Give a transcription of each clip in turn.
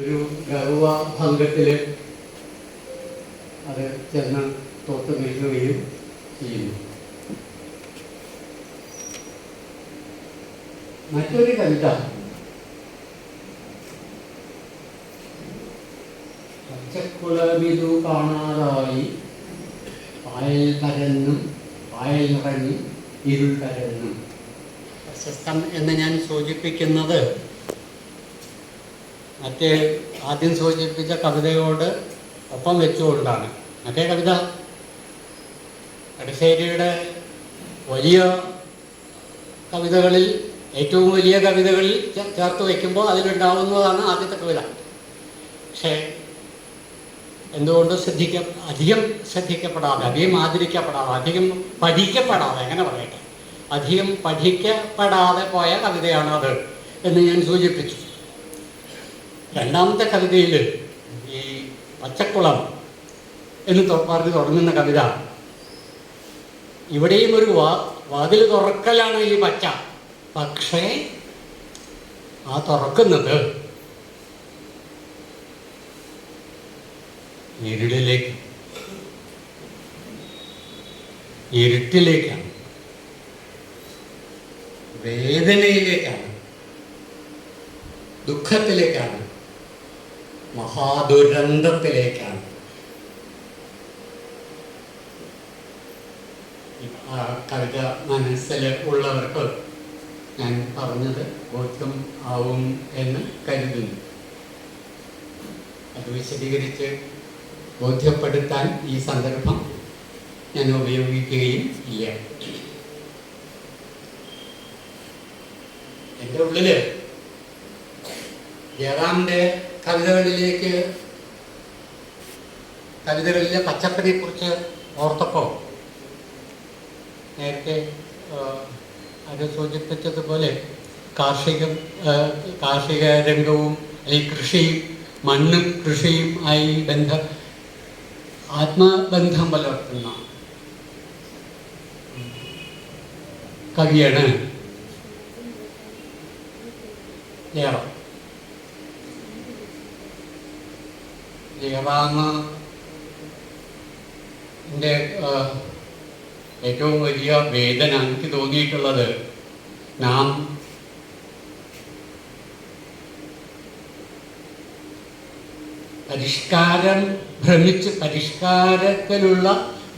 ഒരു ഗർവഭംഗത്തിൽ അത് ചെന്ന് തൊട്ട് നിൽക്കുകയും ചെയ്യുന്നു. മറ്റൊരു കവിത പച്ചക്കുളമിതു കാണാതായി പായൽ കരന്നും പായൽ നിറഞ്ഞ് ഇരുൾ കരന്നും. പ്രശസ്തം എന്ന് ഞാൻ സൂചിപ്പിക്കുന്നത് മറ്റേ ആദ്യം സൂചിപ്പിച്ച കവിതയോട് ഒപ്പം വെച്ചുകൊണ്ടാണ്. മറ്റേ കവിത എടശ്ശേരിയുടെ വലിയ കവിതകളിൽ, ഏറ്റവും വലിയ കവിതകളിൽ ചേർത്ത് വയ്ക്കുമ്പോൾ അതിലുണ്ടാവുന്നതാണ് ആദ്യത്തെ കവിത. പക്ഷേ എന്തുകൊണ്ട് അധികം ശ്രദ്ധിക്കപ്പെടാതെ, അധികം ആദരിക്കപ്പെടാതെ, അധികം പഠിക്കപ്പെടാതെ, എങ്ങനെ പറയട്ടെ, അധികം പഠിക്കപ്പെടാതെ പോയ കവിതയാണത് എന്ന് ഞാൻ സൂചിപ്പിച്ചു. രണ്ടാമത്തെ കവിതയിൽ ഈ പച്ചക്കുളം എന്ന് പറഞ്ഞ് തുടങ്ങുന്ന കവിത, ഇവിടെയും ഒരു വാതിൽ തുറക്കലാണ് ഈ പച്ച. പക്ഷേ ആ തുറക്കുന്നത് ഇരുട്ടിലേക്കാണ്, വേദനയിലേക്കാണ്, ദുഃഖത്തിലേക്കാണ്, മഹാദുരന്തത്തിലേക്കാണ്. ആ കവിത മനസ്സിൽ ഉള്ളവർക്ക് ഞാൻ പറഞ്ഞത് ബോധ്യം ആവും എന്ന് കരുതുന്നു. അത് വിശദീകരിച്ച് ബോധ്യപ്പെടുത്താൻ ഈ സന്ദർഭം ഞാൻ ഉപയോഗിക്കുകയും ഇല്ല. എൻ്റെ ഉള്ളിൽ ജയറാമിൻ്റെ കവിതകളിലെ പച്ചപ്പിനെ കുറിച്ച് ഓർത്തപ്പോൾ നേരത്തെ അത് സൂചിപ്പിച്ചതുപോലെ കാർഷിക രംഗവും അല്ലെങ്കിൽ കൃഷിയും മണ്ണും കൃഷിയും ആയി ആത്മബന്ധം പുലർത്തുന്ന കവിയാണ് ജയറാമിൻ്റെ ഏറ്റവും വലിയ വേദന എനിക്ക് തോന്നിയിട്ടുള്ളത്, നാം പരിഷ്കാരത്തിലുള്ള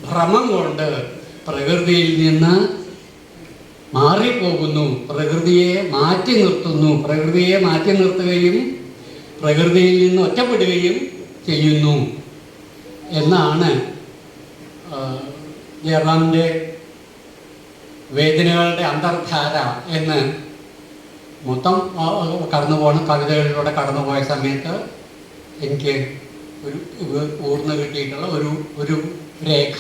ഭ്രമം കൊണ്ട് പ്രകൃതിയിൽ നിന്ന് മാറിപ്പോകുന്നു, പ്രകൃതിയെ മാറ്റി നിർത്തുകയും പ്രകൃതിയിൽ നിന്ന് ഒറ്റപ്പെടുകയും ചെയ്യുന്നു എന്നാണ് ജയറാമിൻ്റെ വേദനകളുടെ അന്തർധാര എന്ന് മൊത്തം കവിതകളിലൂടെ കടന്നുപോയ സമയത്ത് എനിക്ക് ഊർന്നു കിട്ടിയിട്ടുള്ള ഒരു രേഖ.